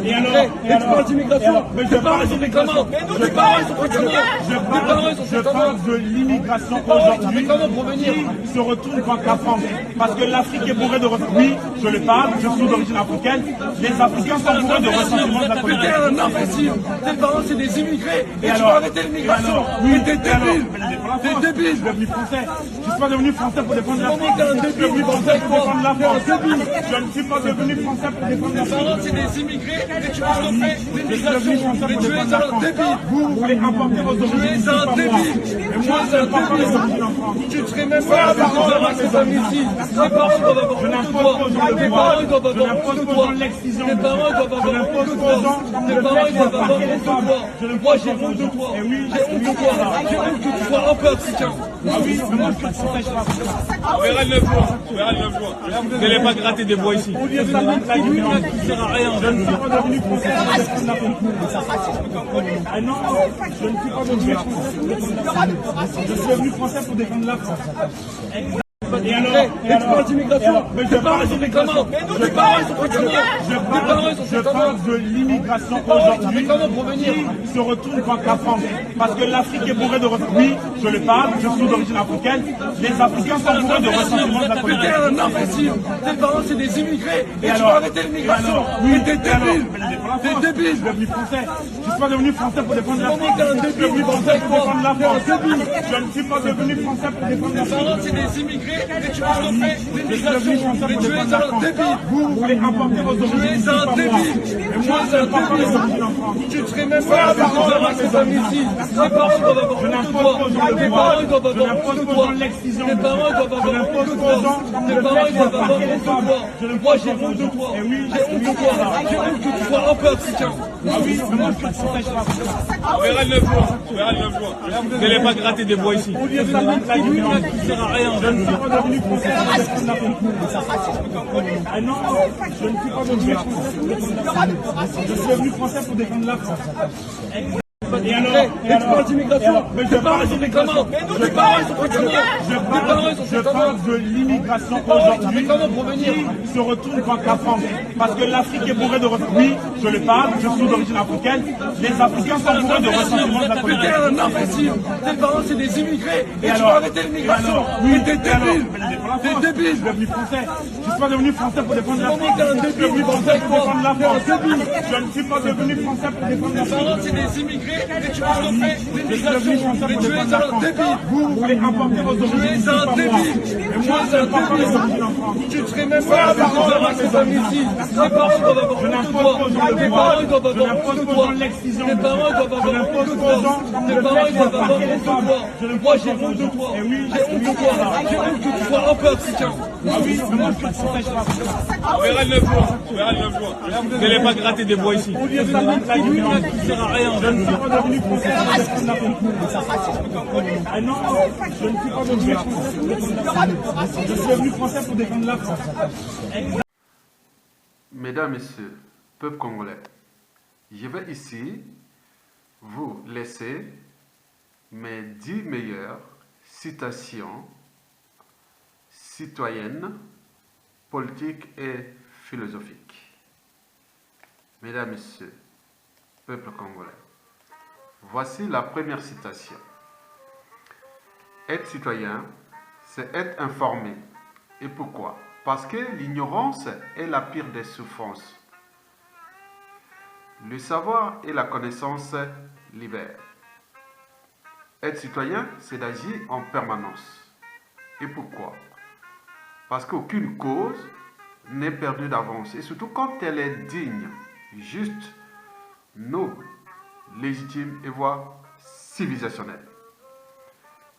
immigrés. Et tu parles d'immigration. Tes parents sont des comment? Tes parents sont des comment? Je parle de l'immigration aujourd'hui qui se retourne contre la France. Parce que l'Afrique est bourrée de ressentiments. Oui, je le parle, je suis d'origine africaine. Les Africains sont bourrés de ressentiments de la communauté. T'es un imbécile. Tes parents c'est des immigrés. Et tu vas arrêter l'immigration. Oui, t'es débile. T'es débile. Je suis devenu français. Je ne suis pas devenu français pour défendre la France. T'es un débile. Je suis devenu français pour défendre la France. Je ne suis pas devenu français pour défendre la Tes parents France. c'est des immigrés. Et tu vas stopper Je suis devenu l'immigration. français Mais pour tu es défendre la un France. débile. Vous voulez importer vos origines. Tu es un débile. Et moi, je ne parle pas les origines en France. Tu ne serais même pas la parole à ces hommes ici. Tes parents doivent avoir honte de toi. Tes parents doivent avoir honte de toi. Tes parents doivent avoir honte de toi. Tes parents doivent avoir honte de toi. Moi j'ai honte de toi. J'ai honte de toi. J'ai honte que tu sois un peu africain. Ah oui, mais moi, je suis français, je suis africain. On verra le 9 juin. On verra le 9 juin. Vous n'allez pas gratter des voix ici. Au lieu de donner une tribune qui ne sert à rien. Je ne suis pas devenu français pour défendre la France. Ah non, je ne suis pas devenu français pour défendre la France. Je suis devenu français pour défendre la France. Et tu parles d'immigration. Tes parents sont des comment? Tes parents sont des comment? Je parle de l'immigration aujourd'hui qui se retourne contre la France. Parce que l'Afrique est bourrée de ressentiments. Oui, je le parle, je suis d'origine africaine. Les Africains sont bourrés de ressentiments de la communauté. T'es un imbécile. Tes parents c'est des immigrés. Et tu vas arrêter l'immigration. Oui, t'es débile. T'es débile. Je suis devenu français. Je ne suis pas devenu français pour défendre la France. T'es un Je suis devenu débile. français pour défendre la France. T'es un débile. Je ne suis pas devenu français pour défendre la Tes parents France. c'est des immigrés. Et tu vas stopper Je suis devenu l'immigration. français Mais pour tu es défendre la un France. débile. Vous voulez importer vos origines. Tu es un débile. Et moi, je ne parle pas les origines en France. Tu ne serais même pas la parole à ces hommes ici. Tes parents doivent avoir honte de toi. Tes parents doivent avoir honte de toi. Tes parents doivent avoir honte de toi. Tes parents doivent avoir honte de toi. Moi j'ai honte de toi. J'ai honte de toi. J'ai honte que tu sois un peu africain. Ah oui, mais moi, je suis français, je suis africain. On verra le 9 juin. On verra le 9 juin. Vous n'allez pas gratter des voix ici. Au lieu de donner une tribune qui ne sert à rien. Je ne suis pas devenu français pour défendre la France. Ah non, je ne suis pas devenu français pour défendre la France. Je suis devenu français pour défendre la France. Et tu parles d'immigration. Tes parents sont des comment? Tes parents sont des comment? Je parle de l'immigration aujourd'hui qui se retourne contre la France. Parce que l'Afrique est bourrée de ressentiments. Oui, je le parle, je suis d'origine africaine. Les Africains sont bourrés de ressentiments de la communauté. T'es un imbécile. Tes parents c'est des immigrés. Et tu vas arrêter l'immigration. Oui, t'es débile. T'es débile. Je suis devenu français. Je ne suis pas devenu français pour défendre la France. T'es un Je suis devenu débile. français pour défendre la France. T'es un débile. Je ne suis pas devenu français pour défendre la Tes parents France. c'est des immigrés. Et tu vas stopper Je suis devenu l'immigration. français Mais pour tu es défendre la un France. débile. Vous voulez importer vos origines. Tu es un débile. Et moi, je ne parle pas les origines en France. Tu ne serais même pas la parole à ces hommes ici. Tes parents doivent avoir honte de toi. Tes parents doivent avoir honte de toi. Tes parents doivent avoir honte de toi. Tes parents doivent avoir honte de toi. Moi j'ai honte de toi. J'ai honte de toi. J'ai honte que tu sois un peu africain. Ah oui, mais moi, je suis français, je suis africain. On verra le 9 juin. On verra le 9 juin. Vous n'allez pas gratter des voix ici. Au lieu de donner une tribune qui ne sert à rien. Je ne suis pas devenu français pour défendre la France. Ah non, je ne suis pas devenu français pour défendre la France. Je suis devenu français pour défendre la France. Mesdames, Messieurs, peuple congolais, je vais ici vous laisser mes 10 meilleures citations citoyennes, politiques et philosophiques. Mesdames, Messieurs, peuple congolais, voici la première citation. Être citoyen, c'est être informé. Et pourquoi? Parce que l'ignorance est la pire des souffrances. Le savoir et la connaissance libèrent. Être citoyen, c'est d'agir en permanence. Et pourquoi? Parce qu'aucune cause n'est perdue d'avance. Et surtout quand elle est digne, juste, noble, légitime et voire civilisationnelle.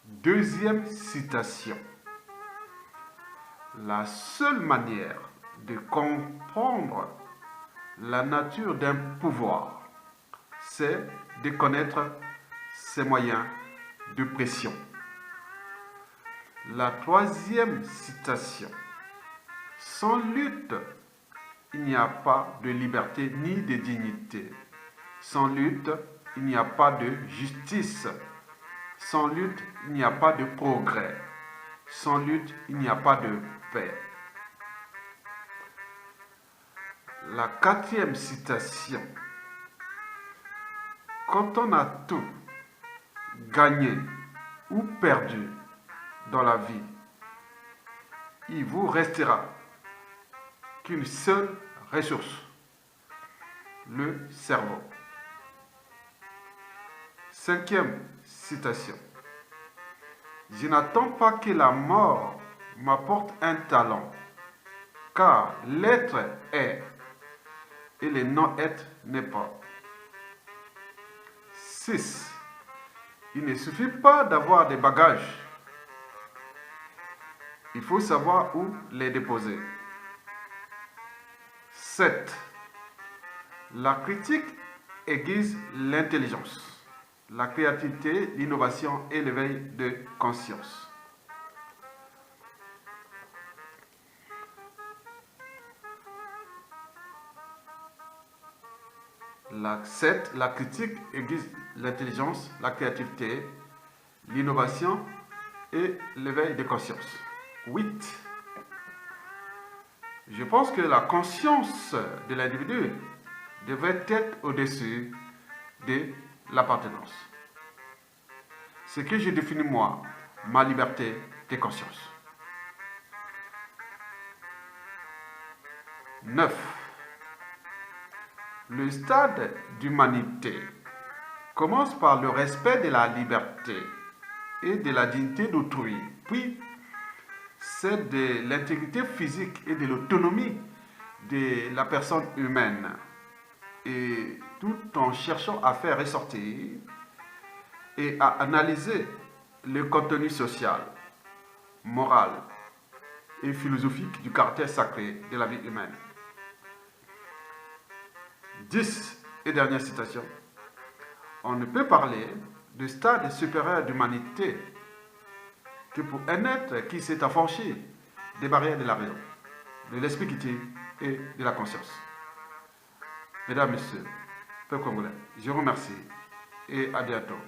Deuxième citation. La seule manière de comprendre la nature d'un pouvoir, c'est de connaître ses moyens de pression. La troisième citation. Sans lutte, il n'y a pas de liberté ni de dignité. Sans lutte, il n'y a pas de justice. Sans lutte, il n'y a pas de progrès. Sans lutte, il n'y a pas de paix. La quatrième citation. Quand on a tout gagné ou perdu dans la vie, il vous restera qu'une seule ressource, le cerveau. Cinquième citation. Je n'attends pas que la mort m'apporte un talent, car l'être est et le non-être n'est pas. 6. Il ne suffit pas d'avoir des bagages. Il faut savoir où les déposer. 7. La critique aiguise l'intelligence, la créativité, l'innovation et l'éveil de conscience. La 7. La critique aiguise l'intelligence, la créativité, l'innovation et l'éveil de conscience. 8. Je pense que la conscience de l'individu devrait être au-dessus de l'appartenance. Ce que je définis moi, ma liberté de conscience. 9. Le stade d'humanité commence par le respect de la liberté et de la dignité d'autrui, puis c'est de l'intégrité physique et de l'autonomie de la personne humaine, et tout en cherchant à faire ressortir et à analyser le contenu social, moral et philosophique du caractère sacré de la vie humaine. 10. Et dernière citation. On ne peut parler de stade supérieur d'humanité que pour un être qui s'est affranchi des barrières de la raison, de l'esprit critique et de la conscience. Mesdames, Messieurs, peuple congolais, je vous remercie et à bientôt.